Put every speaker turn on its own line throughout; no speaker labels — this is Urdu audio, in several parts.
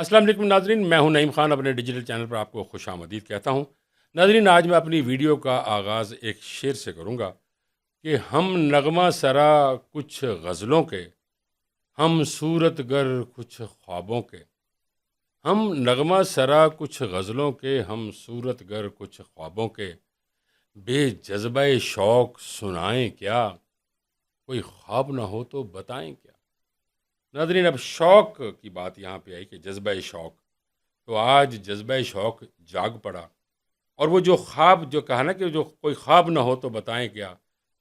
السلام علیکم ناظرین، میں ہوں نعیم خان، اپنے ڈیجیٹل چینل پر آپ کو خوش آمدید کہتا ہوں۔ ناظرین، آج میں اپنی ویڈیو کا آغاز ایک شعر سے کروں گا کہ ہم نغمہ سرا کچھ غزلوں کے، ہم صورت گر کچھ خوابوں کے، ہم نغمہ سرا کچھ غزلوں کے، ہم صورت گر کچھ خوابوں کے، بے جذبہ شوق سنائیں کیا، کوئی خواب نہ ہو تو بتائیں کیا۔ ناظرین، اب شوق کی بات یہاں پہ آئی کہ جذبہ شوق، تو آج جذبہ شوق جاگ پڑا، اور وہ جو خواب جو کہا نا کہ جو کوئی خواب نہ ہو تو بتائیں کیا،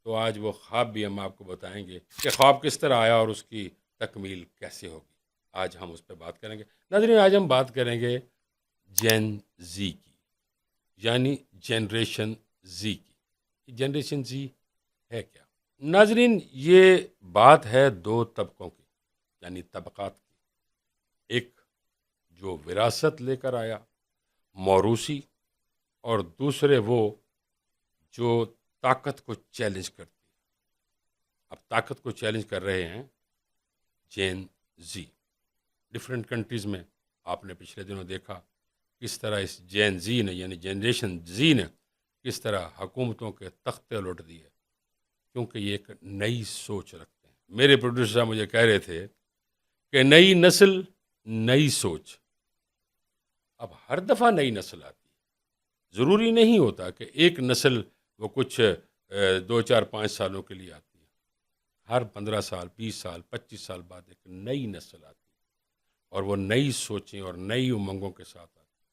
تو آج وہ خواب بھی ہم آپ کو بتائیں گے کہ خواب کس طرح آیا اور اس کی تکمیل کیسے ہوگی۔ آج ہم اس پہ بات کریں گے۔ ناظرین، آج ہم بات کریں گے جین زی کی، یعنی جنریشن زی کی۔ جنریشن زی ہے کیا؟ ناظرین، یہ بات ہے دو طبقوں کی، یعنی طبقات کی۔ ایک جو وراثت لے کر آیا، موروثی، اور دوسرے وہ جو طاقت کو چیلنج کرتی ہے۔ اب طاقت کو چیلنج کر رہے ہیں جین زی۔ ڈفرینٹ کنٹریز میں آپ نے پچھلے دنوں دیکھا کس طرح اس جین زی نے، یعنی جنریشن زی نے، کس طرح حکومتوں کے تختے الٹ دیے، کیونکہ یہ ایک نئی سوچ رکھتے ہیں۔ میرے پروڈیوسر صاحب مجھے کہہ رہے تھے کہ نئی نسل نئی سوچ۔ اب ہر دفعہ نئی نسل آتی ہے، ضروری نہیں ہوتا کہ ایک نسل وہ کچھ 2 4 5 سالوں کے لیے آتی ہے۔ ہر 15 سال 20 سال 25 سال بعد ایک نئی نسل آتی ہے، اور وہ نئی سوچیں اور نئی امنگوں کے ساتھ آتی ہے۔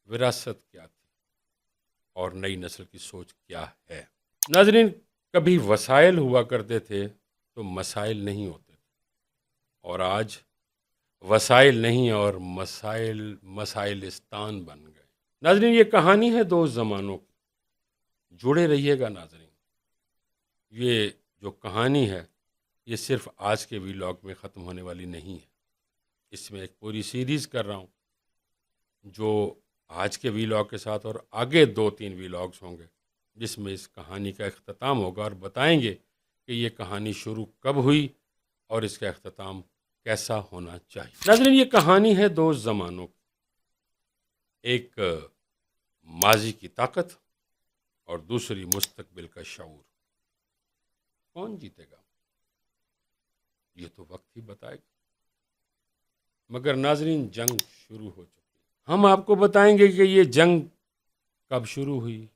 وراثت کیا تھی اور نئی نسل کی سوچ کیا ہے؟ ناظرین، کبھی وسائل ہوا کرتے تھے تو مسائل نہیں ہوتے تھے، اور آج وسائل نہیں اور مسائلستان بن گئے۔ ناظرین، یہ کہانی ہے دو زمانوں کی، جڑے رہیے گا ناظرین۔ یہ جو کہانی ہے یہ صرف آج کے ویلاگ میں ختم ہونے والی نہیں ہے، اس میں ایک پوری سیریز کر رہا ہوں جو آج کے ویلاگ کے ساتھ اور آگے 2 3 ویلاگز ہوں گے، جس میں اس کہانی کا اختتام ہوگا، اور بتائیں گے کہ یہ کہانی شروع کب ہوئی اور اس کا اختتام کیسا ہونا چاہیے۔ ناظرین، یہ کہانی ہے دو زمانوں کی، ایک ماضی کی طاقت اور دوسری مستقبل کا شعور۔ کون جیتے گا یہ تو وقت ہی بتائے گا، مگر ناظرین جنگ شروع ہو چکی ہے۔ ہم آپ کو بتائیں گے کہ یہ جنگ کب شروع ہوئی،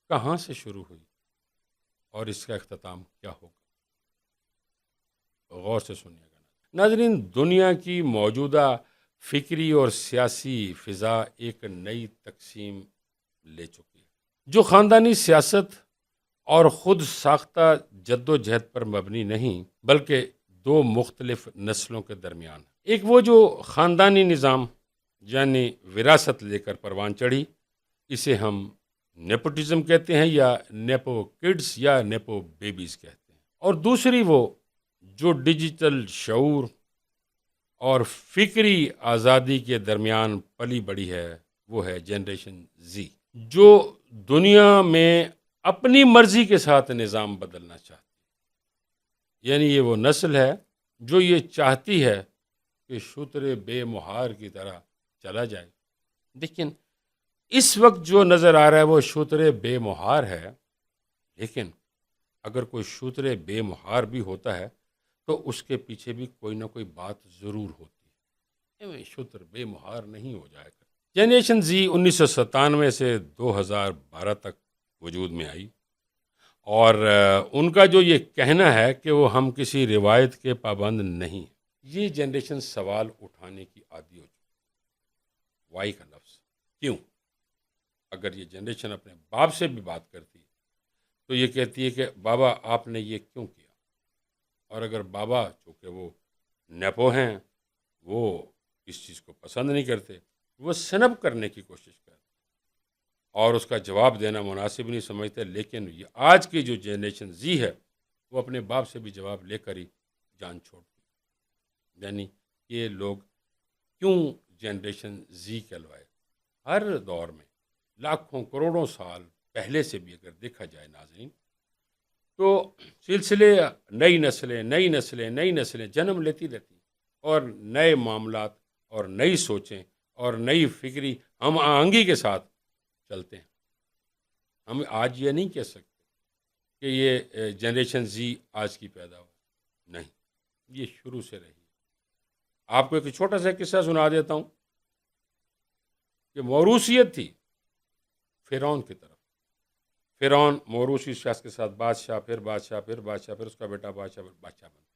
کہاں سے شروع ہوئی، اور اس کا اختتام کیا ہوگا۔ غور سے سنیے گا ناظرین۔ دنیا کی موجودہ فکری اور سیاسی فضا ایک نئی تقسیم لے چکی ہے، جو خاندانی سیاست اور خود ساختہ جد و جہد پر مبنی نہیں، بلکہ دو مختلف نسلوں کے درمیان ہے۔ ایک وہ جو خاندانی نظام، یعنی وراثت لے کر پروان چڑھی، اسے ہم نیپوٹزم کہتے ہیں، یا نیپو کڈز یا نیپو بیبیز کہتے ہیں، اور دوسری وہ جو ڈیجیٹل شعور اور فکری آزادی کے درمیان پلی بڑھی ہے، وہ ہے جنریشن زی، جو دنیا میں اپنی مرضی کے ساتھ نظام بدلنا چاہتی ہے۔ یعنی یہ وہ نسل ہے جو یہ چاہتی ہے کہ شتر بے مہار کی طرح چلا جائے۔ لیکن اس وقت جو نظر آ رہا ہے وہ شتر بے مہار ہے، لیکن اگر کوئی شتر بے مہار بھی ہوتا ہے تو اس کے پیچھے بھی کوئی نہ کوئی بات ضرور ہوتی ہے، شتر بے مہار نہیں ہو جائے گا۔ جنریشن زی 1997 سے 2012 تک وجود میں آئی، اور ان کا جو یہ کہنا ہے کہ وہ ہم کسی روایت کے پابند نہیں، یہ جنریشن سوال اٹھانے کی عادی ہو چکی۔ وائی کا لفظ کیوں؟ اگر یہ جنریشن اپنے باپ سے بھی بات کرتی تو یہ کہتی ہے کہ بابا آپ نے یہ کیوں کیا، اور اگر بابا چونکہ وہ نیپو ہیں، وہ اس چیز کو پسند نہیں کرتے، وہ سنب کرنے کی کوشش کرتے اور اس کا جواب دینا مناسب نہیں سمجھتے، لیکن یہ آج کی جو جنریشن زی ہے وہ اپنے باپ سے بھی جواب لے کر ہی جان چھوڑتی۔ یعنی یہ لوگ کیوں جنریشن زی کہلوائے؟ ہر دور میں لاکھوں کروڑوں سال پہلے سے بھی اگر دیکھا جائے ناظرین، تو سلسلے نئی نسلیں جنم لیتی رہتی، اور نئے معاملات اور نئی سوچیں اور نئی فکری ہم آہنگی کے ساتھ چلتے ہیں. ہم آج یہ نہیں کہہ سکتے کہ یہ جنریشن زی آج کی پیدا ہو، نہیں، یہ شروع سے رہی. آپ کو ایک چھوٹا سا قصہ سنا دیتا ہوں کہ موروثیت تھی فرعون کی طرف. فرعون موروثی شخص کے ساتھ بادشاہ، پھر بادشاہ، پھر بادشاہ، پھر اس کا بیٹا بادشاہ، پھر بادشاہ بنتا ہے.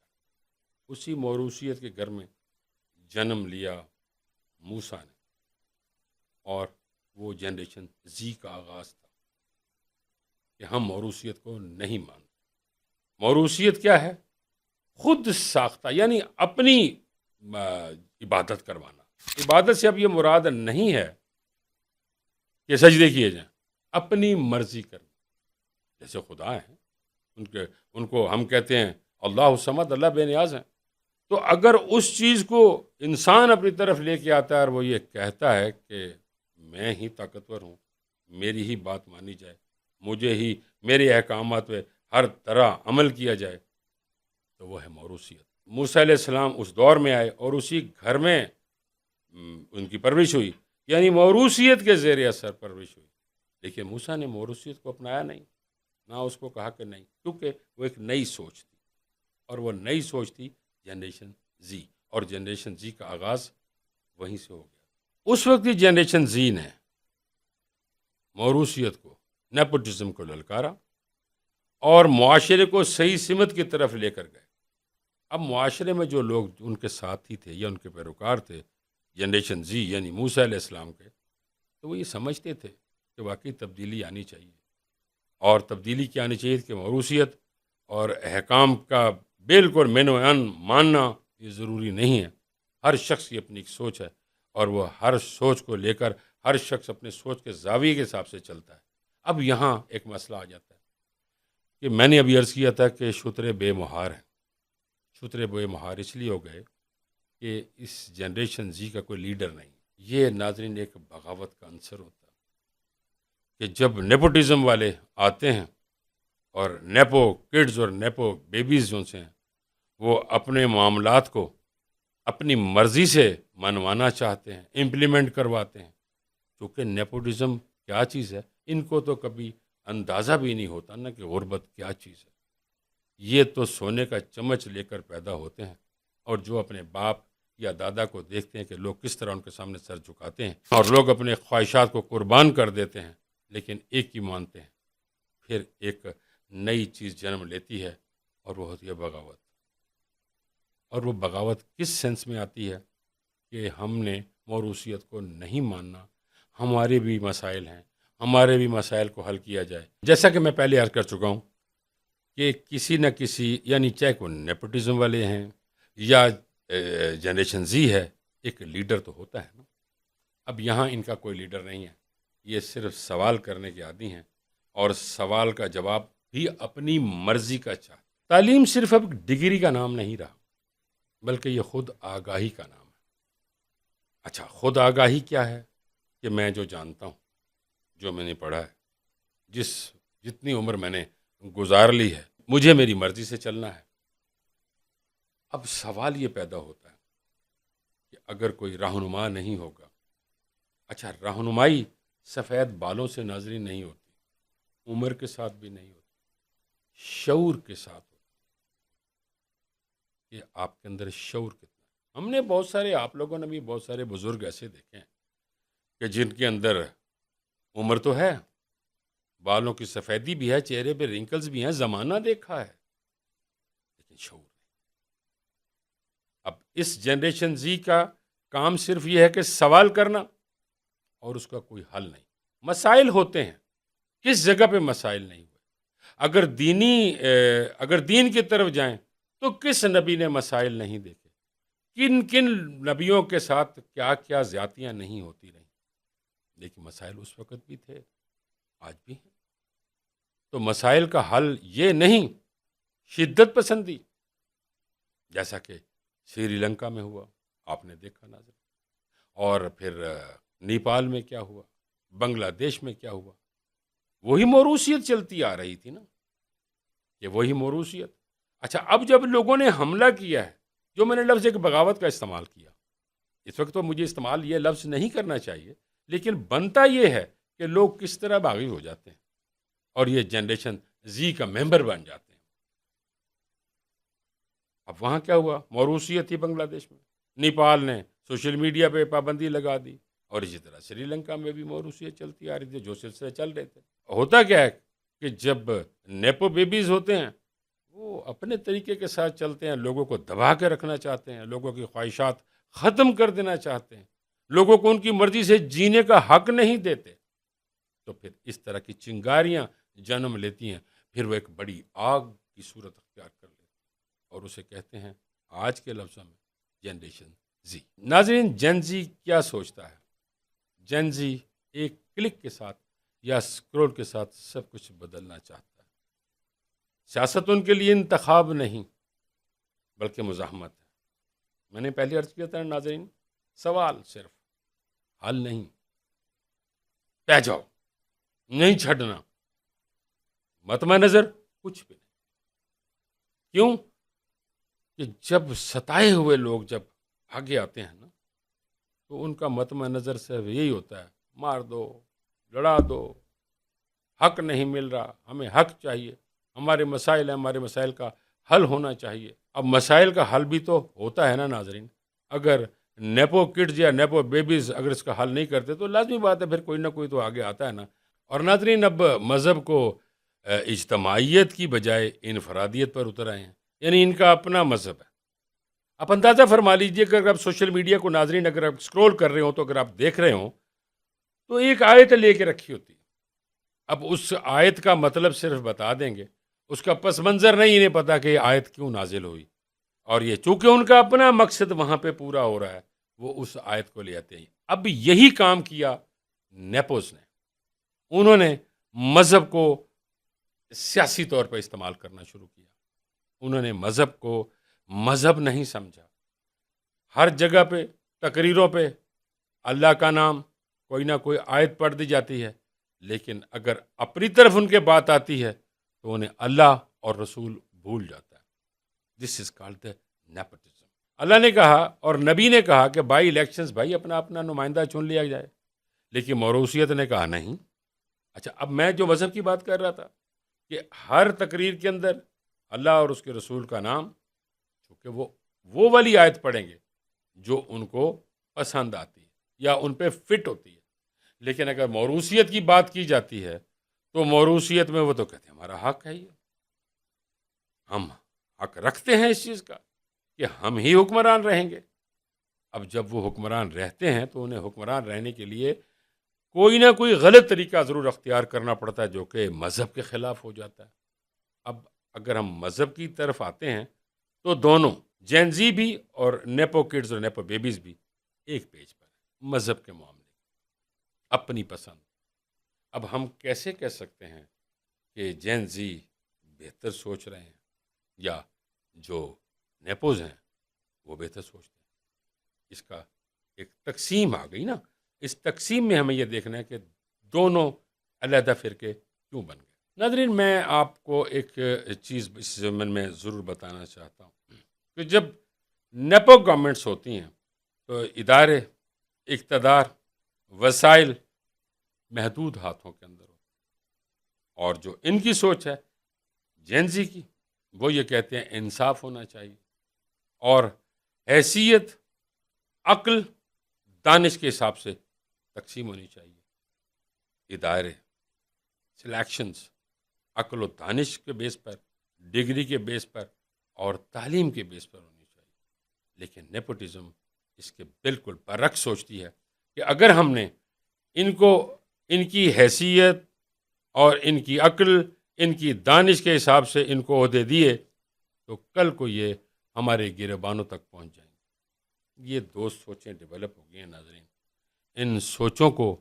اسی موروثیت کے گھر میں جنم لیا موسیٰ نے، اور وہ جنریشن زی کا آغاز تھا کہ ہم موروثیت کو نہیں مانتے. موروثیت کیا ہے؟ خود ساختہ، یعنی اپنی عبادت کروانا. عبادت سے اب یہ مراد نہیں ہے کہ سجدے کیے جائیں، اپنی مرضی کرنا. جیسے خدا ہیں، ان کو ہم کہتے ہیں اللہ صمد، اللہ بے نیاز ہیں. تو اگر اس چیز کو انسان اپنی طرف لے کے آتا ہے اور وہ یہ کہتا ہے کہ میں ہی طاقتور ہوں، میری ہی بات مانی جائے، مجھے ہی میرے احکامات پہ ہر طرح عمل کیا جائے، تو وہ ہے موروثیت. موسیٰ علیہ السلام اس دور میں آئے اور اسی گھر میں ان کی پرورش ہوئی، یعنی موروثیت کے زیر اثر پرورش ہوئی. لیکن موسیٰ نے موروثیت کو اپنایا نہیں، نہ اس کو کہا کہ نہیں، کیونکہ وہ ایک نئی سوچ تھی، اور وہ نئی سوچ تھی جنریشن زی، اور جنریشن زی کا آغاز وہیں سے ہو گیا. اس وقت جنریشن زی نے موروثیت کو، نیپوٹزم کو للکارا اور معاشرے کو صحیح سمت کی طرف لے کر گئے. اب معاشرے میں جو لوگ ان کے ساتھی تھے یا ان کے پیروکار تھے جنریشن زی یعنی موسیٰ علیہ السلام کے، تو وہ یہ سمجھتے تھے کہ واقعی تبدیلی آنی چاہیے. اور تبدیلی کیا آنی چاہیے کہ موروثیت اور احکام کا بالکل مین و عن ماننا یہ ضروری نہیں ہے. ہر شخص کی اپنی ایک سوچ ہے، اور وہ ہر سوچ کو لے کر ہر شخص اپنے سوچ کے زاویے کے حساب سے چلتا ہے. اب یہاں ایک مسئلہ آ جاتا ہے کہ میں نے ابھی عرض کیا تھا کہ شترے بے مہار ہیں. شترے بے مہار اس لیے ہو گئے کہ اس جنریشن زی کا کوئی لیڈر نہیں. یہ ناظرین ایک بغاوت کا عنصر ہوتا ہے کہ جب نیپوٹزم والے آتے ہیں اور نیپو کڈز اور نیپو بیبیز جو سے ہیں وہ اپنے معاملات کو اپنی مرضی سے منوانا چاہتے ہیں، امپلیمنٹ کرواتے ہیں. کیونکہ نیپوٹزم کیا چیز ہے ان کو تو کبھی اندازہ بھی نہیں ہوتا نا کہ غربت کیا چیز ہے. یہ تو سونے کا چمچ لے کر پیدا ہوتے ہیں، اور جو اپنے باپ یا دادا کو دیکھتے ہیں کہ لوگ کس طرح ان کے سامنے سر جھکاتے ہیں اور لوگ اپنے خواہشات کو قربان کر دیتے ہیں، لیکن ایک ہی مانتے ہیں. پھر ایک نئی چیز جنم لیتی ہے اور وہ ہوتی ہے بغاوت. اور وہ بغاوت کس سینس میں آتی ہے کہ ہم نے موروثیت کو نہیں ماننا. ہمارے بھی مسائل ہیں، ہمارے بھی مسائل کو حل کیا جائے. جیسا کہ میں پہلے عرض کر چکا ہوں کہ کسی نہ کسی، یعنی چاہے وہ نیپوٹزم والے ہیں یا جنریشن زی ہے، ایک لیڈر تو ہوتا ہے نا. اب یہاں ان کا کوئی لیڈر نہیں ہے، یہ صرف سوال کرنے کے عادی ہیں، اور سوال کا جواب بھی اپنی مرضی کا چاہتے. تعلیم صرف اب ڈگری کا نام نہیں رہا، بلکہ یہ خود آگاہی کا نام ہے. اچھا، خود آگاہی کیا ہے؟ کہ میں جو جانتا ہوں، جو میں نے پڑھا ہے، جتنی عمر میں نے گزار لی ہے، مجھے میری مرضی سے چلنا ہے. اب سوال یہ پیدا ہوتا ہے کہ اگر کوئی رہنما نہیں ہوگا. اچھا، رہنمائی سفید بالوں سے ناظرین نہیں ہوتی، عمر کے ساتھ بھی نہیں ہوتی، شعور کے ساتھ ہوتی. کہ آپ کے اندر شعور کتنا ہے. ہم نے بہت سارے، آپ لوگوں نے بھی بہت سارے بزرگ ایسے دیکھے ہیں کہ جن کے اندر عمر تو ہے، بالوں کی سفیدی بھی ہے، چہرے پہ رنکلز بھی ہیں، زمانہ دیکھا ہے، لیکن شعور نہیں. اب اس جنریشن زی کا کام صرف یہ ہے کہ سوال کرنا، اور اس کا کوئی حل نہیں. مسائل ہوتے ہیں، کس جگہ پہ مسائل نہیں ہوئے. اگر دین کی طرف جائیں تو کس نبی نے مسائل نہیں دیکھے، کن کن نبیوں کے ساتھ کیا کیا زیادتیاں نہیں ہوتی رہیں. لیکن مسائل اس وقت بھی تھے، آج بھی ہیں. تو مسائل کا حل یہ نہیں شدت پسندی، جیسا کہ سری لنکا میں ہوا، آپ نے دیکھا ناظر، اور پھر نیپال میں کیا ہوا، بنگلہ دیش میں کیا ہوا. وہی موروثیت چلتی آ رہی تھی نا، کہ وہی موروثیت. اچھا، اب جب لوگوں نے حملہ کیا ہے، جو میں نے لفظ ایک بغاوت کا استعمال کیا اس وقت تو مجھے استعمال یہ لفظ نہیں کرنا چاہیے، لیکن بنتا یہ ہے کہ لوگ کس طرح باغی ہو جاتے ہیں اور یہ جنریشن زی کا ممبر بن جاتے ہیں۔ اب وہاں کیا ہوا؟ موروثیت تھی بنگلہ دیش میں، نیپال نے سوشل میڈیا پہ پابندی لگا دی، اور اسی طرح سری لنکا میں بھی موروثیت چلتی آ رہی تھی، جو سلسلے چل رہے تھے۔ ہوتا کیا ہے کہ جب نیپو بیبیز ہوتے ہیں وہ اپنے طریقے کے ساتھ چلتے ہیں، لوگوں کو دبا کے رکھنا چاہتے ہیں، لوگوں کی خواہشات ختم کر دینا چاہتے ہیں، لوگوں کو ان کی مرضی سے جینے کا حق نہیں دیتے، تو پھر اس طرح کی چنگاریاں جنم لیتی ہیں، پھر وہ ایک بڑی آگ کی صورت اختیار کر لیتی ہیں، اور اسے کہتے ہیں آج کے لفظوں میں جنریشن زی۔ ناظرین، جن زی کیا سوچتا ہے؟ جن زی ایک کلک کے ساتھ یا سکرول کے ساتھ سب کچھ بدلنا چاہتا ہے۔ سیاست ان کے لیے انتخاب نہیں بلکہ مزاحمت ہے۔ میں نے پہلے عرض کیا تھا ناظرین، سوال صرف، حل نہیں۔ پہ جاؤ، نہیں چھڑنا، مطمع نظر کچھ بھی نہیں۔ کیوں کہ جب ستائے ہوئے لوگ جب آگے آتے ہیں نا، تو ان کا مطمع نظر صرف یہی ہوتا ہے، مار دو، لڑا دو، حق نہیں مل رہا، ہمیں حق چاہیے، ہمارے مسائل ہیں، ہمارے مسائل کا حل ہونا چاہیے۔ اب مسائل کا حل بھی تو ہوتا ہے نا ناظرین، اگر نیپو کڈز یا نیپو بیبیز اگر اس کا حل نہیں کرتے تو لازمی بات ہے پھر کوئی نہ کوئی تو آگے آتا ہے نا۔ اور ناظرین، اب مذہب کو اجتماعیت کی بجائے انفرادیت پر اتر آئے ہیں، یعنی ان کا اپنا مذہب ہے۔ آپ اندازہ فرما لیجئے کہ اگر آپ سوشل میڈیا کو ناظرین اگر آپ سکرول کر رہے ہوں، تو اگر آپ دیکھ رہے ہوں تو ایک آیت لے کے رکھی ہوتی ہے۔ اب اس آیت کا مطلب صرف بتا دیں گے، اس کا پس منظر نہیں انہیں پتا کہ یہ آیت کیوں نازل ہوئی، اور یہ چونکہ ان کا اپنا مقصد وہاں پہ پورا ہو رہا ہے، وہ اس آیت کو لے آتے ہیں۔ اب یہی کام کیا نیپوز نے، انہوں نے مذہب کو سیاسی طور پہ استعمال کرنا شروع کیا۔ انہوں نے مذہب کو مذہب نہیں سمجھا۔ ہر جگہ پہ تقریروں پہ اللہ کا نام کوئی نہ کوئی آیت پڑھ دی جاتی ہے، لیکن اگر اپنی طرف ان کے بات آتی ہے تو انہیں اللہ اور رسول بھول جاتا ہے۔ دس از کالڈ دا نیپوٹزم۔ اللہ نے کہا اور نبی نے کہا کہ بائی الیکشنز بھائی اپنا اپنا نمائندہ چن لیا جائے، لیکن موروثیت نے کہا نہیں۔ اچھا، اب میں جو مذہب کی بات کر رہا تھا کہ ہر تقریر کے اندر اللہ اور اس کے رسول کا نام، چونکہ وہ والی آیت پڑھیں گے جو ان کو پسند آتی ہے یا ان پہ فٹ ہوتی ہے، لیکن اگر موروثیت کی بات کی جاتی ہے تو موروثیت میں وہ تو کہتے ہیں ہمارا حق ہے، یہ ہم حق رکھتے ہیں اس چیز کا کہ ہم ہی حکمران رہیں گے۔ اب جب وہ حکمران رہتے ہیں تو انہیں حکمران رہنے کے لیے کوئی نہ کوئی غلط طریقہ ضرور اختیار کرنا پڑتا ہے، جو کہ مذہب کے خلاف ہو جاتا ہے۔ اب اگر ہم مذہب کی طرف آتے ہیں تو دونوں جین زی بھی اور نیپو کڈز اور نیپو بیبیز بھی ایک پیج پر ہیں، مذہب کے معاملے اپنی پسند۔ اب ہم کیسے کہہ سکتے ہیں کہ جین زی بہتر سوچ رہے ہیں یا جو نیپوز ہیں وہ بہتر سوچتے ہیں؟ اس کا ایک تقسیم آ گئی نا، اس تقسیم میں ہمیں یہ دیکھنا ہے کہ دونوں علیحدہ فرقے کیوں بن گئے۔ ناظرین، میں آپ کو ایک چیز اس ضمن میں ضرور بتانا چاہتا ہوں کہ جب نیپو گورنمنٹس ہوتی ہیں تو ادارے، اقتدار، وسائل محدود ہاتھوں کے اندر ہوتے ہیں، اور جو ان کی سوچ ہے جین زی کی، وہ یہ کہتے ہیں انصاف ہونا چاہیے اور حیثیت، عقل، دانش کے حساب سے تقسیم ہونی چاہیے۔ ادارے، سلیکشنز عقل و دانش کے بیس پر، ڈگری کے بیس پر اور تعلیم کے بیس پر ہونی چاہیے، لیکن نیپوٹزم اس کے بالکل برعکس سوچتی ہے کہ اگر ہم نے ان کو ان کی حیثیت اور ان کی عقل، ان کی دانش کے حساب سے ان کو عہدے دیے تو کل کو یہ ہمارے گریبانوں تک پہنچ جائیں گے۔ یہ دو سوچیں ڈیولپ ہو گئی ہیں ناظرین۔ ان سوچوں کو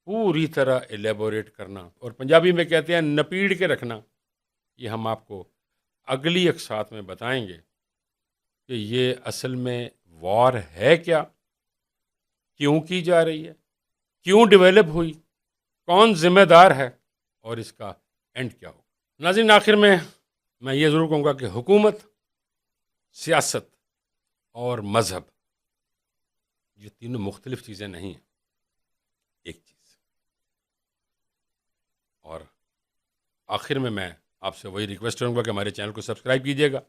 پوری طرح ایلیبوریٹ کرنا، اور پنجابی میں کہتے ہیں نپیڑ کے رکھنا، یہ ہم آپ کو اگلی اقساط میں بتائیں گے کہ یہ اصل میں وار ہے کیا، کیوں کی جا رہی ہے، کیوں ڈیولپ ہوئی، کون ذمہ دار ہے اور اس کا اینڈ کیا ہوگا۔ ناظرین، آخر میں یہ ضرور کہوں گا کہ حکومت، سیاست اور مذہب یہ تینوں مختلف چیزیں نہیں ہیں، ایک چیز۔ اور آخر میں آپ سے وہی ریکویسٹ کروں گا کہ ہمارے چینل کو سبسکرائب کیجیے گا،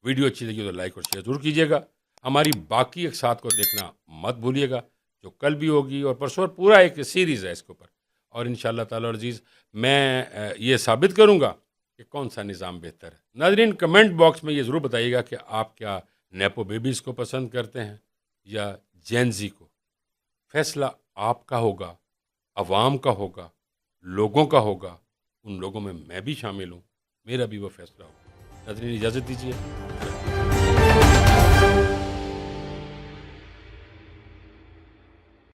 ویڈیو اچھی لگی تو لائک اور شیئر ضرور کیجیے گا، ہماری باقی ایک ساتھ کو دیکھنا مت بھولیے گا، جو کل بھی ہوگی اور پرسوں، پورا ایک سیریز ہے اس کے اوپر، اور انشاءاللہ تعالی عزیز میں یہ ثابت کروں گا کہ کون سا نظام بہتر ہے۔ ناظرین، کمنٹ باکس میں یہ ضرور بتائیے گا کہ آپ کیا نیپو بیبیز کو پسند کرتے ہیں یا جین زی کو۔ فیصلہ آپ کا ہوگا، عوام کا ہوگا، لوگوں کا ہوگا، ان لوگوں میں بھی شامل ہوں، میرا بھی وہ فیصلہ ہوگا۔ ناظرین، اجازت دیجیے۔